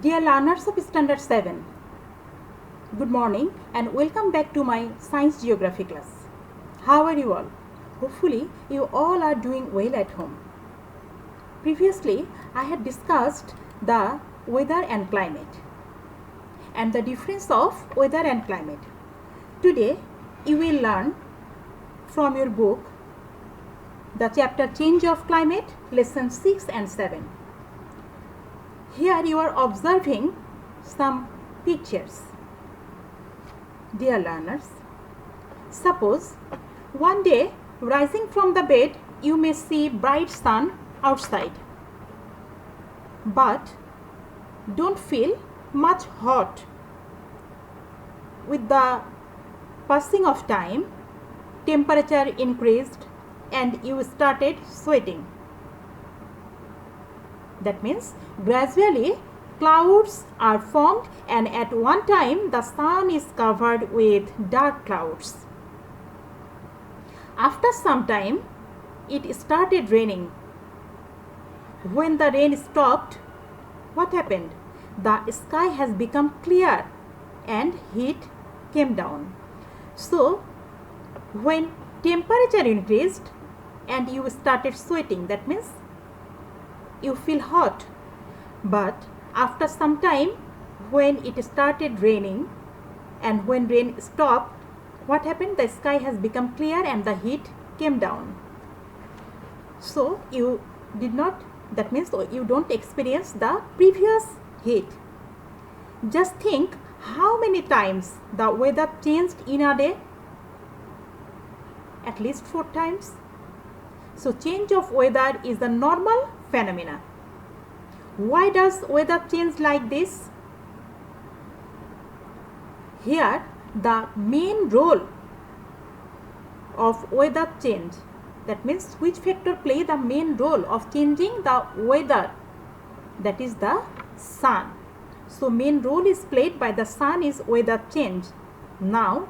Dear learners of Standard 7, good morning and welcome back to my Science Geography class. How are you all? Hopefully you all are doing well at home. Previously I had discussed the weather and climate and the difference of weather and climate. Today you will learn from your book the chapter Change of Climate, lesson 6 and 7. Here you are observing some pictures. Dear learners, suppose one day rising from the bed you may see bright sun outside, but don't feel much hot. With the passing of time, temperature increased and you started sweating. That means gradually clouds are formed and at one time the sun is covered with dark clouds. After some time it started raining. When the rain stopped, what happened? The sky has become clear and heat came down. So when temperature increased and you started sweating, that means you feel hot. But after some time when it started raining and when rain stopped, what happened? The sky has become clear and the heat came down. So you did not, that means you don't experience the previous heat. Just think how many times the weather changed in a day? At least 4 times. So change of weather is a normal phenomena. Why does weather change like this? Here the main role of weather change, that means which factor play the main role of changing the weather, that is the sun. So main role is played by the sun is weather change. Now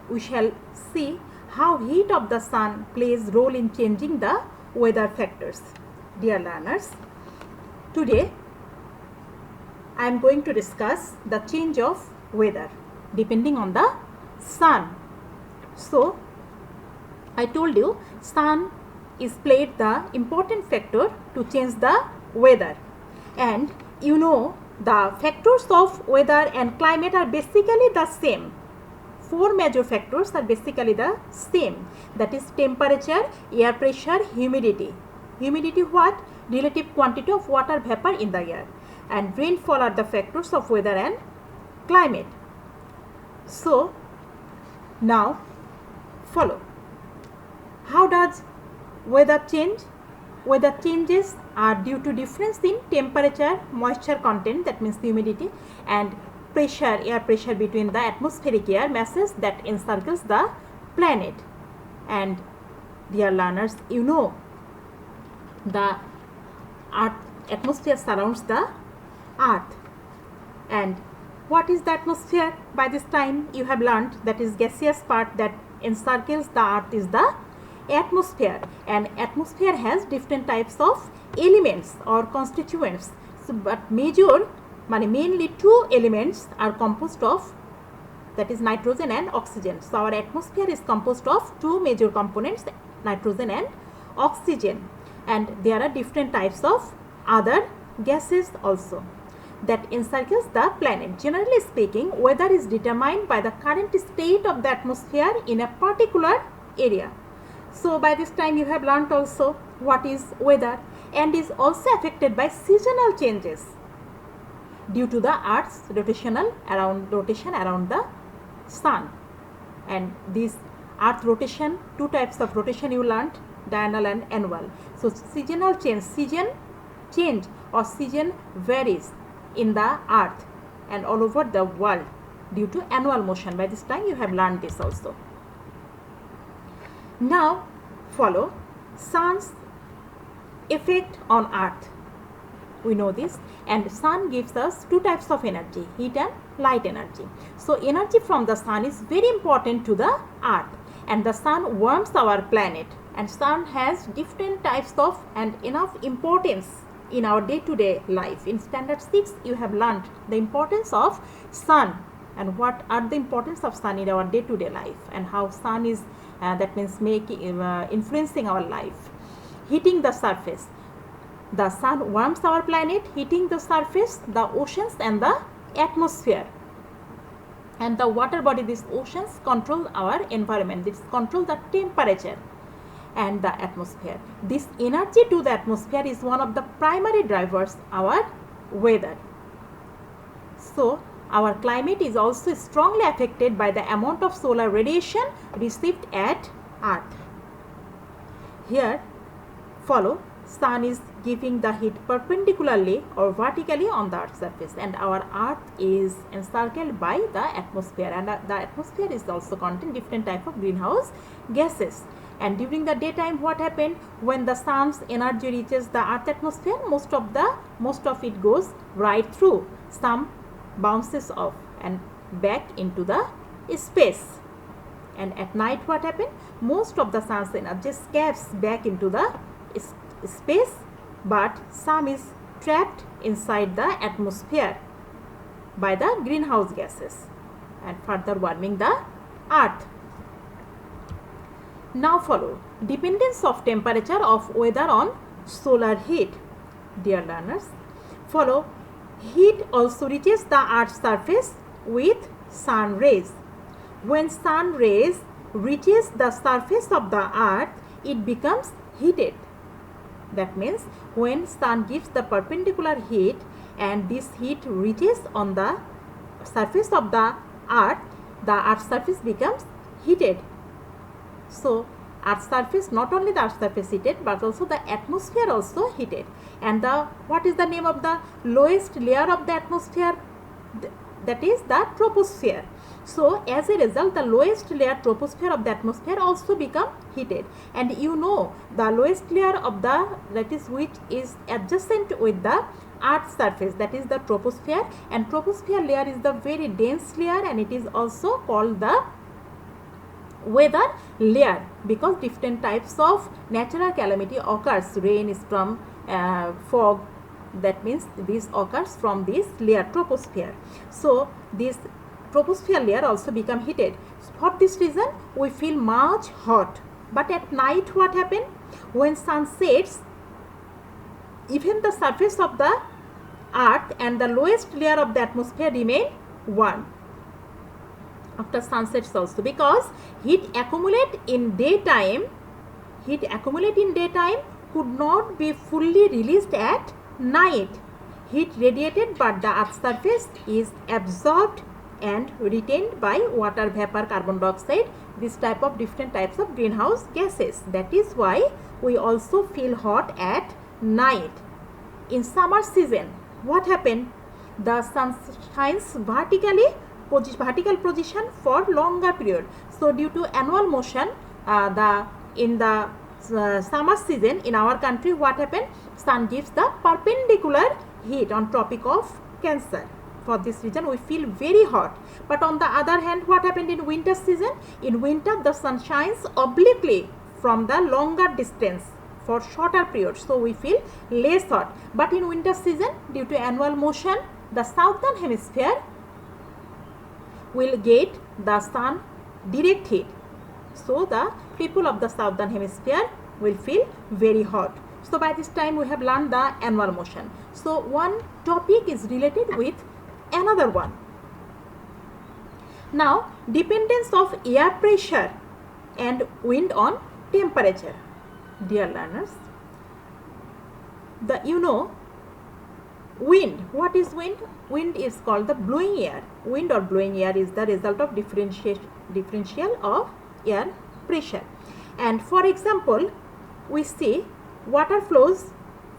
we shall see how heat of the sun plays role in changing the weather factors. Dear learners, today I am going to discuss the change of weather depending on the sun. So I told you sun is played the important factor to change the weather, and you know the factors of weather and climate are basically the same. 4 major factors are basically the same, that is temperature, air pressure, humidity. Humidity what? Relative quantity of water vapor in the air, and rainfall are the factors of weather and climate. So now follow. How does weather change? Weather changes are due to difference in temperature, moisture content, that means humidity, and pressure, air pressure between the atmospheric air masses that encircles the planet. And dear learners, you know the earth atmosphere surrounds the earth, and what is the atmosphere? By this time you have learned that is gaseous part that encircles the earth is the atmosphere, and atmosphere has different types of elements or constituents. So, but mainly 2 elements are composed of, that is nitrogen and oxygen. So our atmosphere is composed of 2 major components, nitrogen and oxygen, and there are different types of other gases also that encircles the planet. Generally speaking, weather is determined by the current state of the atmosphere in a particular area. So by this time you have learnt also what is weather, and is also affected by seasonal changes due to the earth's rotation around the sun. And this earth rotation, 2 types of rotation you learnt, diurnal and annual. So seasonal change, season change or season varies in the earth and all over the world due to annual motion. By this time you have learned this also. Now follow sun's effect on earth. We know this, and sun gives us 2 types of energy, heat and light energy. So energy from the sun is very important to the earth, and the sun warms our planet, and sun has different types of and enough importance in our day-to-day life. In standard 6 you have learned the importance of sun and what are the importance of sun in our day-to-day life, and how sun is that means making influencing our life. Heating the surface. The sun warms our planet, heating the surface, the oceans and the atmosphere. And the water body, these oceans control our environment, this control the temperature and the atmosphere. This energy to the atmosphere is one of the primary drivers our weather. So our climate is also strongly affected by the amount of solar radiation received at Earth. Here follow, sun is giving the heat perpendicularly or vertically on the Earth's surface, and our Earth is encircled by the atmosphere, and the atmosphere is also contain different type of greenhouse gases. And during the daytime, what happened when the sun's energy reaches the Earth atmosphere? Most of it goes right through, some bounces off and back into the space. And at night what happened? Most of the sun's energy escapes back into the space, but some is trapped inside the atmosphere by the greenhouse gases and further warming the Earth. Now follow, dependence of temperature of weather on solar heat. Dear learners, follow, heat also reaches the Earth's surface with sun rays. When sun rays reaches the surface of the Earth, it becomes heated. That means when sun gives the perpendicular heat and this heat reaches on the surface of the Earth's surface becomes heated. So Earth's surface, not only the Earth's surface heated, but also the atmosphere also heated. And what is the name of the lowest layer of the atmosphere? That is the troposphere. So as a result, the lowest layer, troposphere of the atmosphere, also become heated. And you know the lowest layer of the, that is which is adjacent with the Earth's surface, that is the troposphere, and troposphere layer is the very dense layer, and it is also called the weather layer because different types of natural calamity occurs. Rain is from fog, that means this occurs from this layer, troposphere. So this troposphere layer also become heated. For this reason we feel much hot. But at night what happen? When sun sets, even the surface of the Earth and the lowest layer of the atmosphere remain warm after sunsets also, because heat accumulate in daytime could not be fully released at night. Heat radiated by the Earth's surface is absorbed and retained by water vapor, carbon dioxide, this type of different types of greenhouse gases. That is why we also feel hot at night. In summer season, what happened? The sun shines vertical position for longer period. So due to annual motion, in the summer season in our country, what happened? Sun gives the perpendicular heat on Tropic of Cancer. For this reason we feel very hot. But on the other hand, what happened in winter season? In winter the sun shines obliquely from the longer distance for shorter periods, so we feel less hot. But in winter season, due to annual motion, the southern hemisphere will get the sun direct heat, so the people of the southern hemisphere will feel very hot. So by this time we have learned the annual motion. So one topic is related with another one. Now dependence of air pressure and wind on temperature. Dear learners, wind. What is wind? Wind is called the blowing air. Wind or blowing air is the result of differential of air pressure. And for example, we see water flows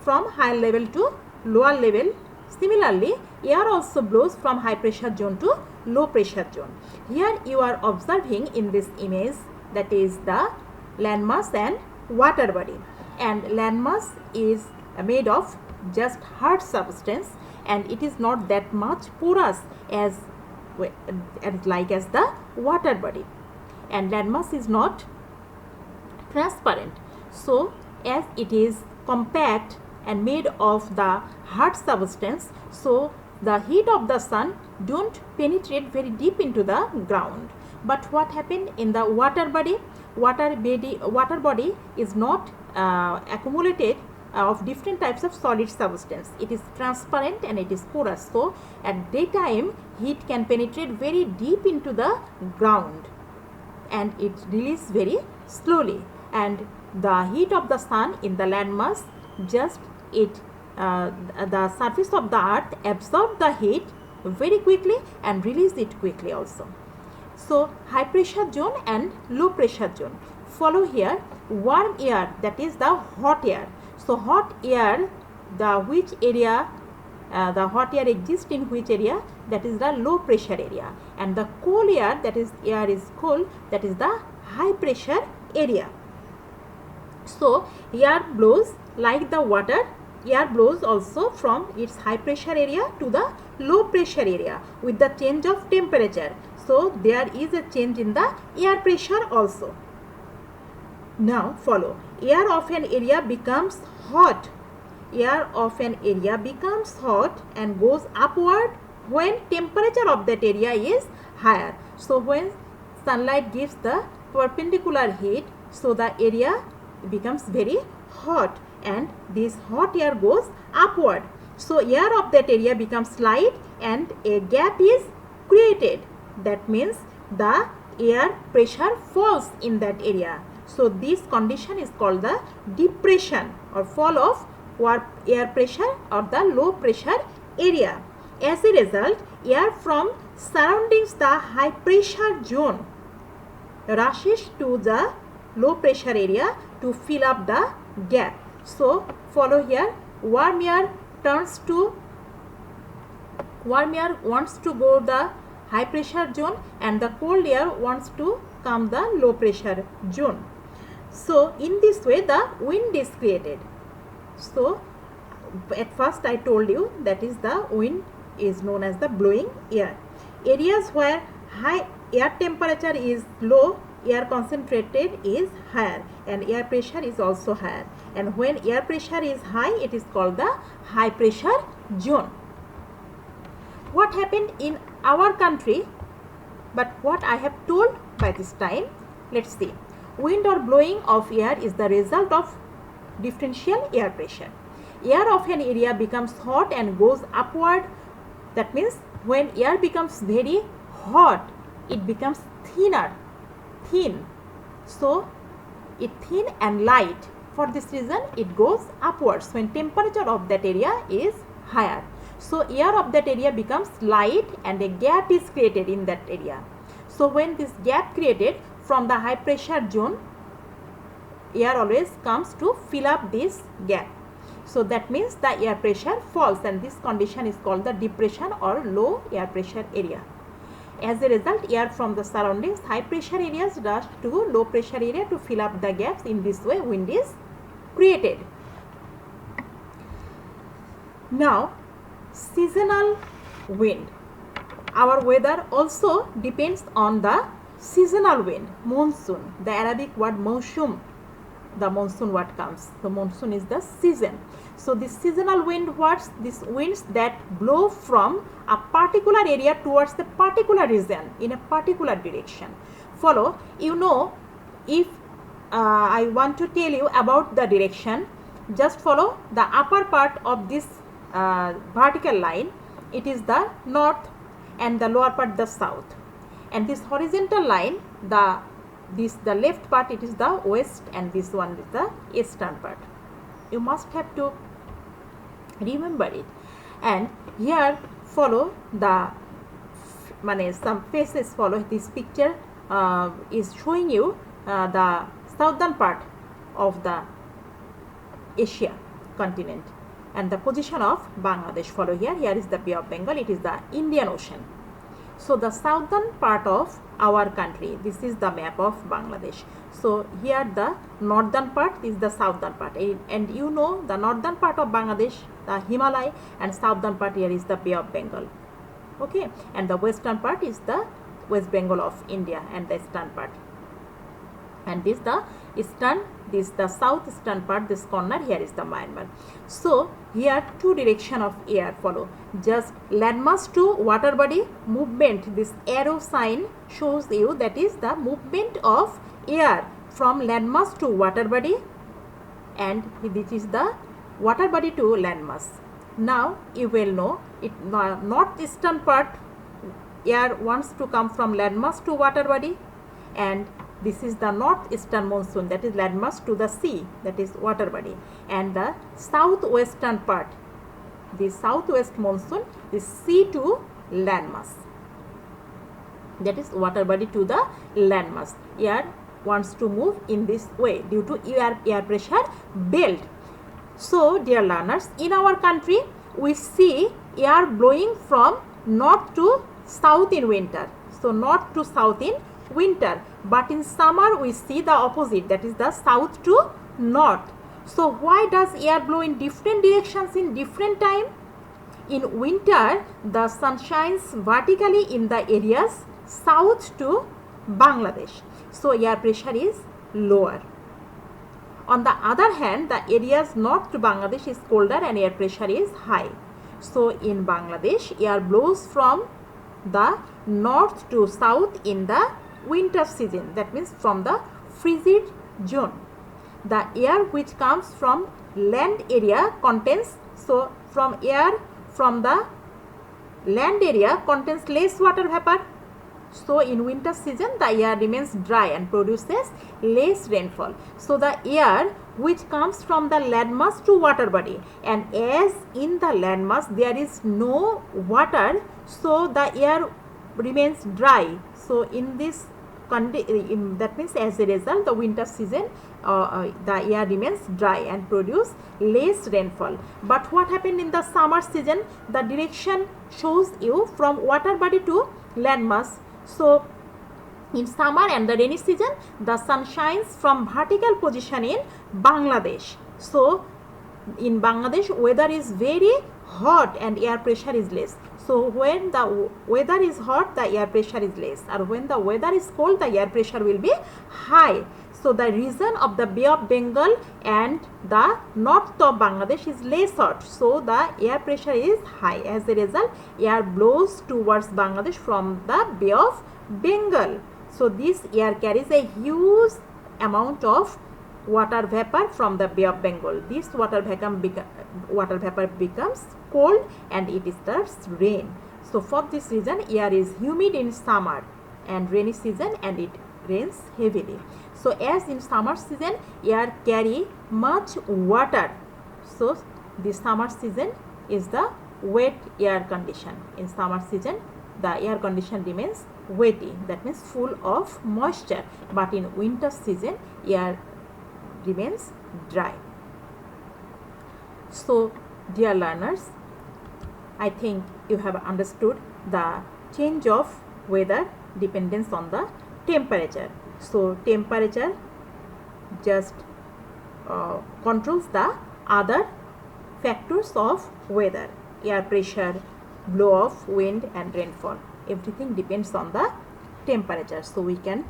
from high level to lower level. Similarly, air also blows from high pressure zone to low pressure zone. Here you are observing in this image, that is the landmass and water body. And landmass is made of just hard substance, and it is not that much porous as the water body, and landmass is not transparent. So as it is compact and made of the hard substance, so the heat of the sun don't penetrate very deep into the ground. But what happened in the water body? Water body is not accumulated of different types of solid substance. It is transparent and it is porous. So at daytime heat can penetrate very deep into the ground and it releases very slowly, and the heat of the sun in the landmass just the surface of the earth absorb the heat very quickly and release it quickly also. So high pressure zone and low pressure zone. Follow here warm air, that is the hot air. So hot air, the which area the hot air exists in which area, that is the low pressure area, and the cool air, that is air is cold, that is the high pressure area. So air blows like the water, air blows also from its high pressure area to the low pressure area with the change of temperature. So there is a change in the air pressure also. Now follow, air of an area becomes hot. Air of an area becomes hot and goes upward when temperature of that area is higher. So when sunlight gives the perpendicular heat, so the area becomes very hot and this hot air goes upward. So air of that area becomes light and a gap is created. That means the air pressure falls in that area. So this condition is called the depression or fall of air pressure or the low pressure area. As a result, air from surroundings the high pressure zone rushes to the low pressure area to fill up the gap. So follow here, warm air wants to go the high pressure zone and the cold air wants to come the low pressure zone. So in this way the wind is created. So at first I told you that is the wind is known as the blowing air. Areas where high air temperature is low, air concentrated is higher and air pressure is also higher, and when air pressure is high it is called the high pressure zone. What happened in our country, but what I have told by this time, let's see. Wind or blowing of air is the result of differential air pressure. Air of an area becomes hot and goes upward. That means when air becomes very hot, it becomes thin. So it thin and light. For this reason it goes upwards when temperature of that area is higher. So air of that area becomes light and a gap is created in that area. So when this gap created from the high pressure zone, air always comes to fill up this gap. So that means the air pressure falls and this condition is called the depression or low air pressure area. As a result, air from the surroundings high pressure areas rush to low pressure area to fill up the gaps. In this way wind is created. Now seasonal wind. Our weather also depends on the seasonal wind, monsoon. The Arabic word mawshum, the monsoon word comes. So monsoon is the season. So this seasonal wind, what's these winds that blow from a particular area towards the particular region in a particular direction. Follow, you know, if I want to tell you about the direction, just follow the upper part of this vertical line. It is the north and the lower part the south, and this horizontal line, the left part, it is the west, and this one is the eastern part. You must have to remember it. And here follow the some faces. Follow this picture is showing you the southern part of the Asia continent and the position of Bangladesh. Follow here. Here is the Bay of Bengal. It is the Indian Ocean. So the southern part of our country, this is the map of Bangladesh. So here the northern part is the southern part, and you know the northern part of Bangladesh, the Himalaya, and southern part here is the Bay of Bengal. Okay, and the western part is the West Bengal of India and the eastern part. And this the eastern, this the southeastern part, this corner here is the Myanmar. So here two direction of air follow, just landmass to water body movement. This arrow sign shows you that is the movement of air from landmass to water body, and this is the water body to landmass. Now you will know it, northeastern part air wants to come from landmass to water body, and this is the northeastern monsoon, that is landmass to the sea, that is water body. And the southwestern part, the southwest monsoon is sea to landmass, that is water body to the landmass. Air wants to move in this way due to air pressure belt. So dear learners, in our country we see air blowing from north to south in winter. So north to south in winter, but in summer we see the opposite, that is the south to north. So why does air blow in different directions in different time? In winter the sun shines vertically in the areas south to Bangladesh, so air pressure is lower. On the other hand, the areas north to Bangladesh is colder and air pressure is high. So in Bangladesh, air blows from the north to south in the winter season, that means from the frigid zone. The air which comes from land area contains, so from air from the land area contains less water vapor. So in winter season the air remains dry and produces less rainfall. So the air which comes from the landmass to water body, and as in the landmass there is no water, so the air remains dry. So in this that means as a result the winter season the air remains dry and produce less rainfall. But what happened in the summer season? The direction shows you from water body to landmass. So in summer and the rainy season the sun shines from vertical position in Bangladesh. So in Bangladesh weather is very hot and air pressure is less. So when the weather is hot the air pressure is less, or when the weather is cold the air pressure will be high. So the region of the Bay of Bengal and the north of Bangladesh is less hot, so the air pressure is high. As a result, air blows towards Bangladesh from the Bay of Bengal. So this air carries a huge amount of water vapor from the Bay of Bengal. This water vapor becomes cold and it starts rain. So for this reason air is humid in summer and rainy season, and it rains heavily. So as in summer season air carry much water, so this summer season is the wet air condition. In summer season the air condition remains wetty, that means full of moisture, but in winter season air remains dry. So dear learners, I think you have understood the change of weather dependence on the temperature. So temperature just controls the other factors of weather, air pressure, blow of wind and rainfall. Everything depends on the temperature. So we can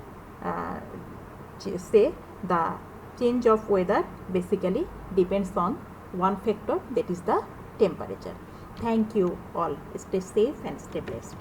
say the change of weather basically depends on one factor, that is the temperature. Thank you all. Stay safe and stay blessed.